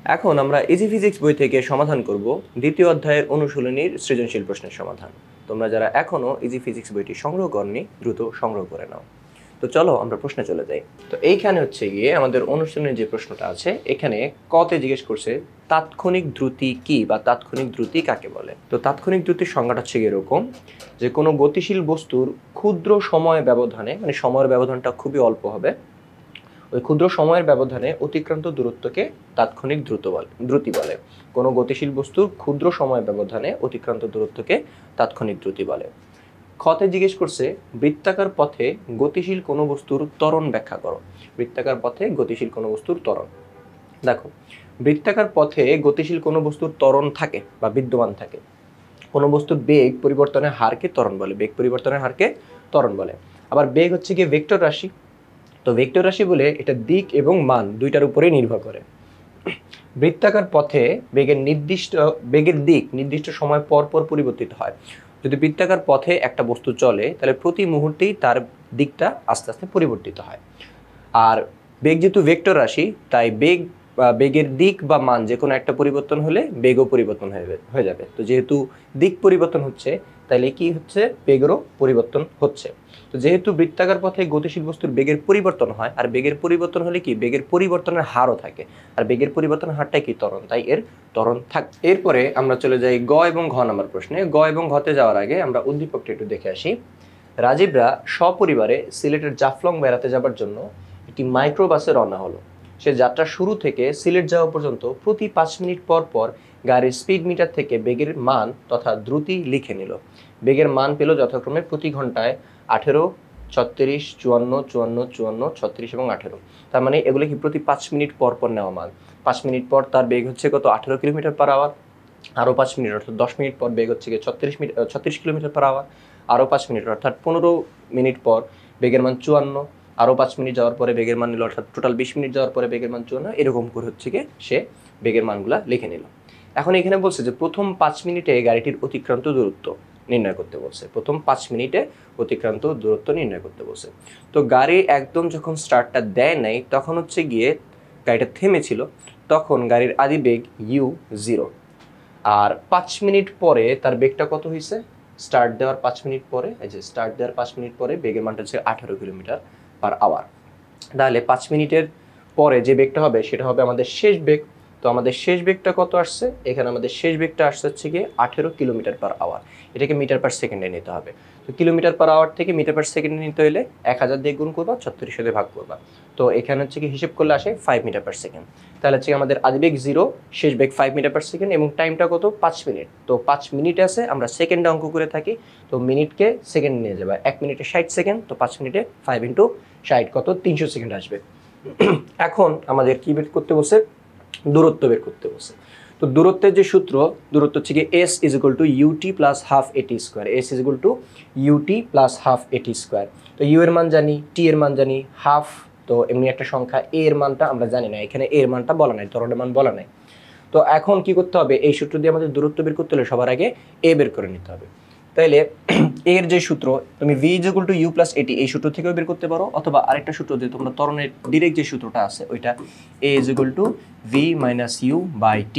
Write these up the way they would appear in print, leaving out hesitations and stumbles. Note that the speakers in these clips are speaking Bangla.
এখন আমরা ইজি ফিজিক্স বই থেকে সমাধান করব দ্বিতীয় অধ্যায়ের অনুশীলনীর সৃজনশীল প্রশ্নের সমাধান। তোমরা যারা এখনো ইজি ফিজিক্স বইটি সংগ্রহ করনি দ্রুত সংগ্রহ করে নাও। তো চলো আমরা প্রশ্নে চলে যাই। তো এইখানে হচ্ছে গিয়ে আমাদের অনুশীলনের যে প্রশ্নটা আছে, এখানে কতে জিজ্ঞেস করছে তাৎক্ষণিক দ্রুতি কি বা তাৎক্ষণিক দ্রুতি কাকে বলে। তো তাৎক্ষণিক দ্রুতির সংজ্ঞাটা হচ্ছে এরকম যে কোনো গতিশীল বস্তুর ক্ষুদ্র সময় ব্যবধানে, মানে সময়ের ব্যবধানটা খুবই অল্প হবে, ওই ক্ষুদ্র সময়ের ব্যবধানে অতিক্রান্ত দূরত্বকে তাৎক্ষণিক দ্রুতি বলে। কোনো গতিশীল বস্তুর ক্ষুদ্র সময় ব্যবধানে অতিক্রান্ত দূরত্বকে তাৎক্ষণিক দ্রুতি বলে। খতে জিজ্ঞেস করছে বৃত্তাকার পথে গতিশীল কোনো বস্তুর ত্বরণ ব্যাখ্যা করো। বৃত্তাকার পথে গতিশীল কোনো বস্তুর ত্বরণ। দেখো, বৃত্তাকার পথে গতিশীল কোনো বস্তুর ত্বরণ থাকে বা বিদ্যমান থাকে। কোনো বস্তুর বেগ পরিবর্তনের হারকে ত্বরণ বলে। বেগ পরিবর্তনের হারকে ত্বরণ বলে। আবার বেগ হচ্ছে গিয়ে ভেক্টর রাশি। তো ভেক্টর রাশি বলে এটা দিক এবং মান দুইটার উপরেই নির্ভর করে। বৃত্তাকার পথে বেগের দিক নির্দিষ্ট সময় পর পর পরিবর্তিত হয়। যদি বৃত্তাকার পথে একটা বস্তু চলে তাহলে প্রতি মুহূর্তেই তার দিকটা আস্তে আস্তে পরিবর্তিত হয়। আর বেগ যেহেতু ভেক্টর রাশি, তাই বেগের দিক বা মান যে কোনো একটা পরিবর্তন হলে বেগও পরিবর্তন হয়ে যাবে। তো যেহেতু দিক পরিবর্তন হচ্ছে, তাহলে কি হচ্ছে, বেগেরও পরিবর্তন হচ্ছে। তো যেহেতু বৃত্তাকার পথে গতিশীল বস্তুর বেগের পরিবর্তন হয়, আর বেগের পরিবর্তন হলে কি বেগের পরিবর্তনের হারও থাকে, আর বেগের পরিবর্তনের হারটাই কি ত্বরণ, তাই এর ত্বরণ থাকে। এরপরে আমরা চলে যাই গ এবং ঘ নাম্বার প্রশ্নে। গ এবং ঘতে যাওয়ার আগে আমরা উদ্দীপকটা একটু দেখে আসি। রাজীবরা সপরিবারে সিলেটের জাফলং বেড়াতে যাবার জন্য একটি মাইক্রোবাসে রওনা হলো। সে যাত্রা শুরু থেকে সিলেট যাওয়া পর্যন্ত প্রতি ৫ মিনিট পর পর গাড়ির স্পিড মিটার থেকে বেগের মান তথা দ্রুতি লিখে নিল। বেগের মান পেল যথাক্রমে প্রতি ঘন্টায় 18, 36, 54, 54, 54, 36 এবং 18। তার মানে এগুলো কি প্রতি ৫ মিনিট পর পর নেওয়া মান। ৫ মিনিট পর তার বেগ হচ্ছে কত, 18 কিলোমিটার পার আওয়ার। আরও ৫ মিনিট অর্থাৎ 10 মিনিট পর বেগ হচ্ছে গিয়ে 36 কিলোমিটার পার আওয়ার। আরও 5 মিনিট অর্থাৎ 15 মিনিট পর বেগের মান 54। আরও 5 মিনিট যাওয়ার পরে বেগের মান নিল, অর্থাৎ টোটাল 20 মিনিট যাওয়ার পরে বেগের মান 54। এরকম করে হচ্ছে গিয়ে সে বেগের মানগুলা লিখে নিল। এখন এখানে বলছে যে প্রথম 5 মিনিটে গাড়িটির অতিক্রান্ত দূরত্ব নির্ণয় করতে বলছে। প্রথম 5 মিনিটে অতিক্রান্ত দূরত্ব নির্ণয় করতে বলছে। তো গাড়ি একদম যখন স্টার্টটা দেয় নাই, তখন হচ্ছে গিয়ে গাড়িটা থেমেছিল, তখন গাড়ির আদি বেগ u0। আর 5 মিনিট পরে তার বেগটা কত হয়েছে, স্টার্ট দেওয়ার 5 মিনিট পরে, এই যে স্টার্ট দেওয়ার 5 মিনিট পরে বেগের মানটা হচ্ছে 18 কিলোমিটার পার আওয়ার। তাহলে 5 মিনিটের পরে যে বেগটা হবে সেটা হবে আমাদের শেষ বেগ। তো আমাদের শেষ বেগটা কত আসছে, এখানে আমাদের শেষ বেগটা আসছে হচ্ছে গিয়ে 18 কিলোমিটার পার আওয়ার। এটাকে মিটার পার সেকেন্ডে নিতে হবে। তো কিলোমিটার পার আওয়ার থেকে মিটার পার সেকেন্ডে নিতে হলে 1000 দিয়ে গুণ করবা, 36 দিয়ে ভাগ করবা। তো এখানে হচ্ছে কি হিসেব করলে আসে 5 মিটার পার সেকেন্ড। তাহলে হচ্ছে আমাদের আদি বেগ 0, শেষ বেগ 5 মিটার পার সেকেন্ড, এবং টাইমটা কত, 5 মিনিট। তো 5 মিনিট আছে, আমরা সেকেন্ডে অঙ্ক করে থাকি, তো মিনিটকে সেকেন্ড নিয়ে যাবে। 1 মিনিটে 60 সেকেন্ড, তো 5 মিনিটে 5 ইন্টু 60 কত, 300 সেকেন্ড আসবে। এখন আমাদের কি বের করতে বলছে, দূরত্ব বের করতে বলছে। তো দূরত্বের যে সূত্র, দূরত্ব হচ্ছে কি s = ut + ½ at²। s = ut + ½ at²। তো u এর মান জানি, t এর মান জানি, হাফ তো এমনি একটা সংখ্যা, a এর মানটা আমরা জানি না, এখানে a এর মানটা বলা নাই, ত্বরণের মান বলা নাই। তো এখন কি করতে হবে, এই সূত্র দিয়ে আমাদের দূরত্ব বের করতে হলে সবার আগে a বের করে নিতে হবে। তাইলে এর যে সূত্র, তুমি v = u + at এই সূত্র থেকেও বের করতে পারো, অথবা আরেকটা সূত্র দিয়ে তোমরা ত্বরণের ডিরেক্ট যে সূত্রটা আছে ওইটা a = v - u/t,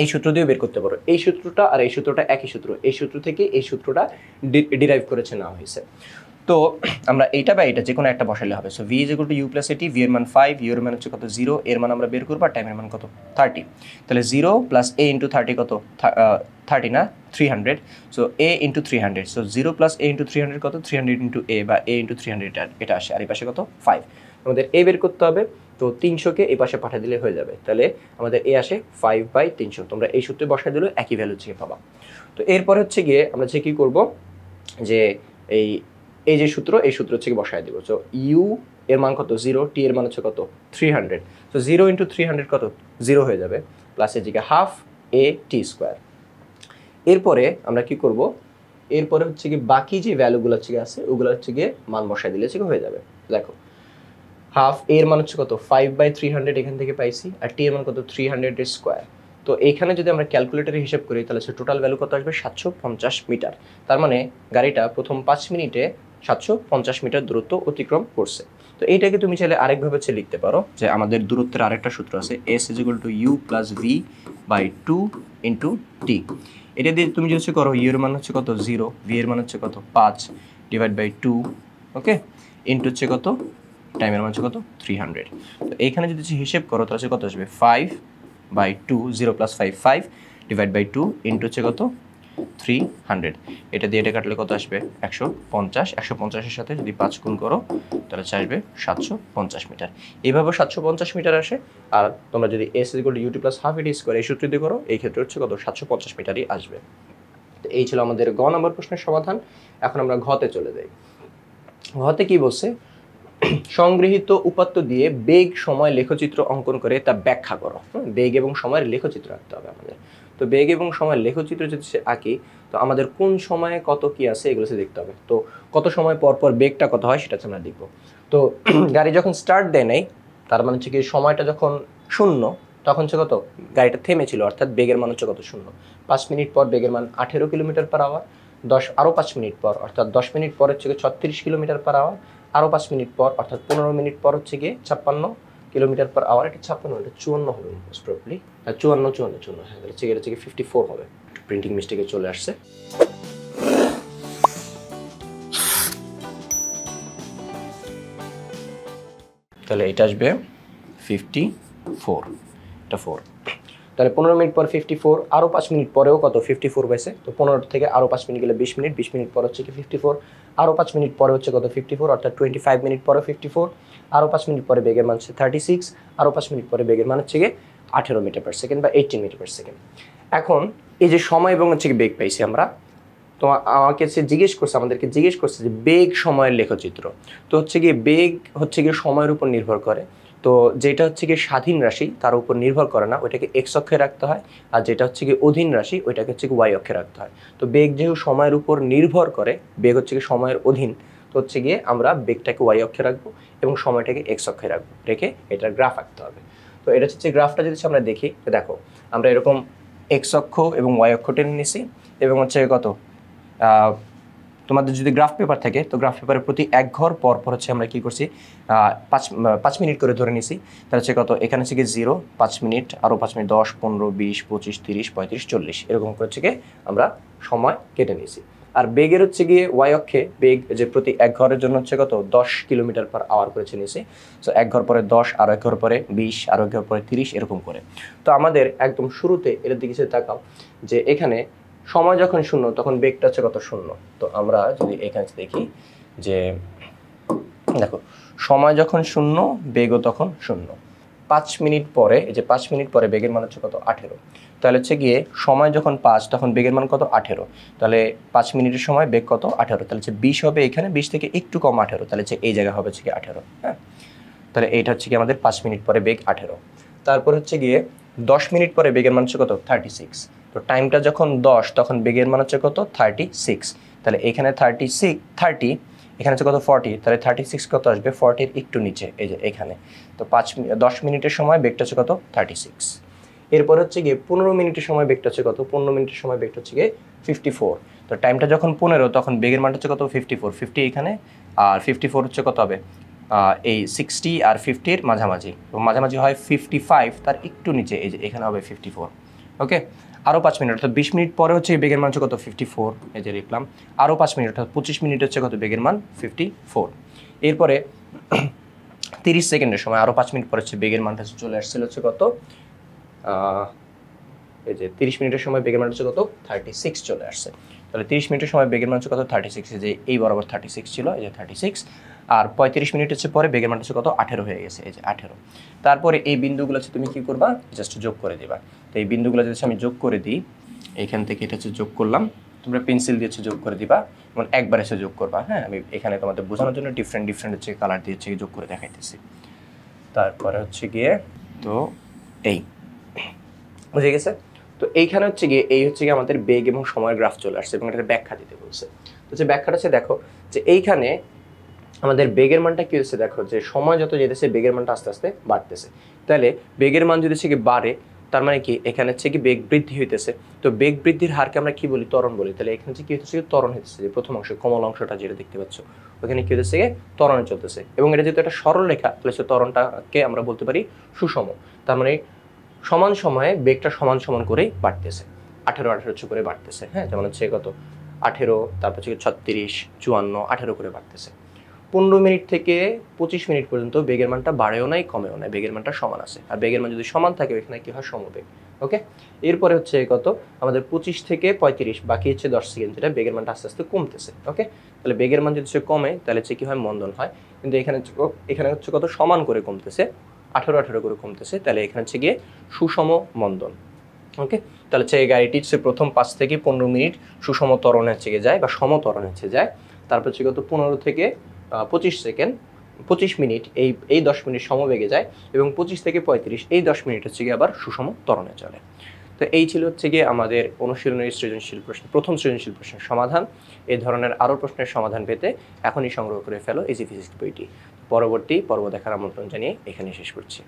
এই সূত্র দিয়ে বের করতে পারো। এই সূত্রটা আর এই সূত্রটা একই সূত্র, এই সূত্র থেকে এই সূত্রটা ডিরাইভ করেছে নেওয়া হয়েছে। তো আমরা এইটা বা এটা যে কোনো একটা বসাইলে হবে। So v = u + at, v এর মান 5, u এর মান হচ্ছে কত 0, এর মান আমরা বের করব, আর টাইমের মান কত 30। তাহলে 0 + a × 30 কত, 30 না 300। সো a × 300, সো 0 + a × 300 কত, 300 × a বা a × 300 এটা আসে, আর এই পাশে কত 5। আমাদের a বের করতে হবে। তো 300কে এই পাশে পাঠিয়ে দিলে হয়ে যাবে। তাহলে আমাদের a আসে 5/300। তোমরা এই সূত্রে বসায় দিলে একই ভ্যালু হচ্ছে পাবা। তো এরপর হচ্ছে গিয়ে আমরা যে কি করব, যে এই যে সূত্র, এই সূত্র হচ্ছে বসায় দিব। সো u এর মান কত 0, t এর মান হচ্ছে কত 300। সো 0 × 300 কত 0 হয়ে যাবে, প্লাস এদিকে ½ at²। এরপরে আমরা কি করব, এরপরে হচ্ছে কি বাকি যে ভ্যালুগুলো হচ্ছে আছে ওগুলো হচ্ছে গিয়ে মান বসায় দিলে হচ্ছে হয়ে যাবে। দেখো, হাফ এর মান হচ্ছে কত 5/300 এখান থেকে পাইছি, আর টি এর মান কত 300²। তো এইখানে যদি আমরা ক্যালকুলেটরে হিসাব করি তাহলে টোটাল ভ্যালু কত আসবে, 750 মিটার। তার মানে গাড়িটা প্রথম 5 মিনিটে 750 মিটার দূরত্ব অতিক্রম করছে। তো এইটাকে তুমি চাইলে আরেকভাবে হচ্ছে লিখতে পারো যে আমাদের দূরত্বের আরেকটা সূত্র আছে s = u + v / 2 * t। এটা দিয়ে তুমি যদি করো u এর মান হচ্ছে কত 0, v এর মান হচ্ছে কত 5 / 2, ওকে, ইনটু হচ্ছে কত টাইমের মান হচ্ছে কত 300। তো এইখানে যদি হিসেব করো তাহলে হচ্ছে কত আসবে 5/2, 0 + 5 5 / 2 ইনটু হচ্ছে কত 300। এটা দিয়ে এটা কাটলে কত আসবে 150। 150-এর সাথে যদি 5 গুণ করো তাহলে আসবে 750 মিটার। এইভাবে 750 মিটার আসে। আর তোমরা যদি s = ut + ½ it² এই সূত্র দিয়ে করো, এই ক্ষেত্রে হচ্ছে কত 750 মিটারই আসবে। তো এই ছিল আমাদের গ নম্বর প্রশ্নের সমাধান। এখন আমরা ঘতে চলে যাই। ঘতে কি বলছে, সংগৃহীত উপাত্ত দিয়ে বেগ সময় লেখচিত্র অঙ্কন করে তা ব্যাখ্যা করো। বেগ এবং সময়ের লেখচিত্র আঁকতে হবে আমাদের। তো বেগ এবং সময়ের লেখচিত্র যদি আঁকি তো আমাদের কোন সময়ে কত কি আছে এগুলো দেখতে হবে। তো কত সময় পর পর বেগটা কত হয় সেটা আমরা দেখব। তো গাড়ি যখন স্টার্ট দেয় নাই, তার মানে হচ্ছে কি সময়টা যখন শূন্য, তখন হচ্ছে কত গাড়িটা থেমেছিল, অর্থাৎ বেগের মান হচ্ছে কত শূন্য। 5 মিনিট পর বেগের মান 18 কিলোমিটার/আওয়ার। আরও 5 মিনিট পর অর্থাৎ 10 মিনিট পর হচ্ছে 36 কিলোমিটার/আওয়ার। আরও 5 মিনিট পর অর্থাৎ 15 মিনিট পর হচ্ছে গিয়ে 56 কিলোমিটার/আওয়ার। এটা 56, এটা 54 হবে মোস্ট প্রবলি। 54 হ্যাঁ, তাহলে এটা হচ্ছে 54 হবে। প্রিন্টিং মিস্টেকে চলে আসছে। তাহলে এটা আসবে 54, এটা 4। তাহলে 15 মিনিট পর 54, আরও 5 মিনিট পরেও কত 54 পাইছে। তো 15 থেকে আরও 5 মিনিট গেলে 20 মিনিট, 20 মিনিট পর হচ্ছে কি 54, আরও 5 মিনিট পরে হচ্ছে কত 54, অর্থাৎ 25 মিনিট পরে 54, আরও 5 মিনিট পরে বেগের মান হচ্ছে 36, আরও 5 মিনিট পরে বেগের মান হচ্ছে গিয়ে 18 মিটার/সেকেন্ড বা 18 মিটার/সেকেন্ড। এখন এই যে সময় এবং হচ্ছে কি বেগ পাইছি আমরা, তো আমাকে আমাদেরকে জিজ্ঞেস করছে যে বেগ সময়ের লেখচিত্র। তো হচ্ছে গিয়ে বেগ হচ্ছে গিয়ে সময়ের উপর নির্ভর করে। তো যেটা হচ্ছে গিয়ে স্বাধীন রাশি তার উপর নির্ভর করে না, ওইটাকে এক্স অক্ষে রাখতে হয়। আর যেটা হচ্ছে গিয়ে অধীন রাশি ওইটাকে হচ্ছে ওয়াই অক্ষে রাখতে হয়। তো বেগ যেহেতু সময়ের উপর নির্ভর করে, বেগ হচ্ছে গিয়ে সময়ের অধীন, তো হচ্ছে গিয়ে আমরা বেগটাকে ওয়াই অক্ষে রাখবো এবং সময়টাকে এক্স অক্ষে রাখবো, রেখে এটার গ্রাফ আঁকতে হবে। তো এটা হচ্ছে গ্রাফটা যদি আমরা দেখি, দেখো আমরা এরকম এক্স অক্ষ এবং ওয়াই অক্ষ টেনে নিছি এবং হচ্ছে কত তোমাদের যদি গ্রাফ পেপার থাকে তো গ্রাফ পেপারের প্রতি 1 ঘর পর পর হচ্ছে আমরা কি করছি 5 মিনিট করে ধরে নিছি। তাহলে হচ্ছে কত এখানে হচ্ছে কি 0, 5 মিনিট, আরও 5 মিনিট, 10, 15, 20, 25, 30, 35, 40 এরকম করে হচ্ছে কি আমরা সময় কেটে নিয়েছি। আর বেগের হচ্ছে গিয়ে ওয়াই অক্ষে বেগ যে প্রতি 1 ঘরের জন্য হচ্ছে কত 10 কিলোমিটার/আওয়ার করে নিয়েছি। সো 1 ঘর পরে 10, আরও 1 ঘর পরে 20, আরও 1 ঘর পরে 30 এরকম করে। তো আমাদের একদম শুরুতে এটার দিকে তাকাও যে এখানে সময় যখন শূন্য তখন বেগটা হচ্ছে কত শূন্য। তো আমরা যদি এখানে দেখি যে দেখো সময় যখন শূন্য বেগও তখন শূন্য। 5 মিনিট পরে এই যে 5 মিনিট পরে বেগের মান হচ্ছে কত 18। তাহলে হচ্ছে গিয়ে সময় যখন 5 তখন বেগের মান কত 18। তাহলে 5 মিনিটের সময় বেগ কত 18, তাহলে হচ্ছে 20 হবে এখানে, 20 থেকে একটু কম 18, তাহলে হচ্ছে এই জায়গা হবে হচ্ছে কি 18। হ্যাঁ, তাহলে এইটা হচ্ছে কি আমাদের 5 মিনিট পরে বেগ 18। তারপর হচ্ছে গিয়ে 10 মিনিট পরে বেগের মান হচ্ছে কত 36। তো টাইমটা যখন 10 তখন বেগের মান হচ্ছে কত 36। তাহলে এখানে 30 এখানে হচ্ছে কত 40, তাহলে 36 কত আসবে 40-এর একটু নিচে এই যে এখানে। তো 10 মিনিটের সময় বেগটা হচ্ছে কত 36। এরপর হচ্ছে গিয়ে 15 মিনিটের সময় বেগটা হচ্ছে কত 15 মিনিটের সময় বেগটা হচ্ছে গিয়ে 54। তো টাইমটা যখন 15 তখন বেগের মানটা হচ্ছে কত 54, 50 এখানে, আর 54 হচ্ছে কত হবে এই 60 আর 50-এর মাঝামাঝি, তো মাঝামাঝি হয় 55, তার একটু নিচে এই যে এখানে হবে 54। ওকে, আরও 5 মিনিট অর্থাৎ 20 মিনিট পরে হচ্ছে বেগের মান হচ্ছে কত 54, এই যে লিখলাম। আরও 5 মিনিট অর্থাৎ 25 মিনিট হচ্ছে কত বেগের মান 54। এরপরে 30 সেকেন্ডের সময় আরও 5 মিনিট পরে হচ্ছে বেগের মানটা চলে আসছিল হচ্ছে কত এই যে 30 মিনিটের সময় বেগের মান হচ্ছে কত 36 চলে আসছে। তাহলে 30 মিনিটের সময় বেগের মান হচ্ছে কত 36, যে এই বরাবর 36 ছিল, এই যে 36। আর 35 মিনিট হচ্ছে পরে বেগের মান হচ্ছে কত 18 হয়ে গেছে, এই যে 18। তারপরে এই বিন্দুগুলো হচ্ছে তুমি কি করবা জাস্ট যোগ করে দিবা। তো এই বিন্দুগুলো যদি আমি যোগ করে দিই, এখান থেকে এটা হচ্ছে যোগ করলাম, তোমরা পেন্সিল দিয়ে যোগ করে দিবা এবং একবার এসে যোগ করবা। হ্যাঁ, আমি এখানে তোমাদের বোঝানোর জন্য ডিফারেন্ট হচ্ছে কালার দিয়ে হচ্ছে যোগ করে দেখাইতেছি। তারপরে হচ্ছে গিয়ে তো এই বুঝে গেছে। তো এইখানে হচ্ছে গিয়ে এই হচ্ছে গিয়ে আমাদের বেগ এবং সময়ের গ্রাফ চলে আসছে এবং এটা ব্যাখ্যা দিতে বলছে। তো যে ব্যাখ্যাটা হচ্ছে দেখো যে এইখানে আমাদের বেগের মানটা কি হচ্ছে, দেখো যে সময় যত যেতেছে বেগের মানটা আস্তে আস্তে বাড়তেছে। তাহলে বেগের মান যদি হচ্ছে কি বাড়ে তার মানে কি এখানে হচ্ছে কি বেগ বৃদ্ধি হইতেছে। তো বেগ বৃদ্ধির হারকে আমরা কি বলি? ত্বরণ বলি। তাহলে এখানে হচ্ছে কি হইতেছে? ত্বরণ হইতেছে। যে প্রথম অংশ কমল অংশটা যেটা দেখতে পাচ্ছ ওখানে কি হইতেছে? ত্বরণে চলতেছে। এবং এটা যেহেতু একটা সরল রেখা তাহলে সে ত্বরণটাকে আমরা বলতে পারি সুষম। তার মানে সমান সময়ে বেগটা সমান সমান করেই বাড়তেছে, 18 করে বাড়তেছে। হ্যাঁ, যেমন হচ্ছে কত 18, তারপর হচ্ছে 36, 54, 18 করে বাড়তেছে। 15 মিনিট থেকে 25 মিনিট পর্যন্ত বেগের মানটা বাড়েও নাই কমেও নাই, বেগের মানটা সমান আছে। আর বেগের মান যদি সমান থাকে এখানে কি হয়? সমবেগ। ওকে, এরপরে হচ্ছে কত আমাদের 25 থেকে 35 বাকি হচ্ছে 10 সেকেন্ড, যেটা বেগের মানটা আস্তে আস্তে কমতেছে। ওকে, তাহলে বেগের মান যদি হচ্ছে কমে তাহলে হচ্ছে কি হয়? মন্দন হয়। কিন্তু এখানে হচ্ছে কত সমান করে কমতেছে, 18 করে কমতেছে, তাহলে এখানে হচ্ছে গিয়ে সুষম মন্দন। ওকে, তাহলে হচ্ছে এই গাড়িটি হচ্ছে প্রথম 5 থেকে 15 মিনিট সুষম ত্বরণে হচ্ছে যায় বা সমত্বরণে হচ্ছে যায়। তারপর হচ্ছে কত 15 থেকে 25 সেকেন্ড, 25 মিনিট এই 10 মিনিট সমবেগে যায়, এবং 25 থেকে 35 এই 10 মিনিট হচ্ছে গিয়ে আবার সুষম ত্বরণে চলে। তো এই ছিল হচ্ছে গিয়ে আমাদের অনুশীলনী সৃজনশীল প্রশ্ন, প্রথম সৃজনশীল প্রশ্নের সমাধান। এই ধরনের আরও প্রশ্নের সমাধান পেতে এখনই সংগ্রহ করে ফেলো ইজি ফিজিক্স বইটি। পরবর্তী পর্ব দেখার আমন্ত্রণ জানিয়ে এখানে শেষ করছি।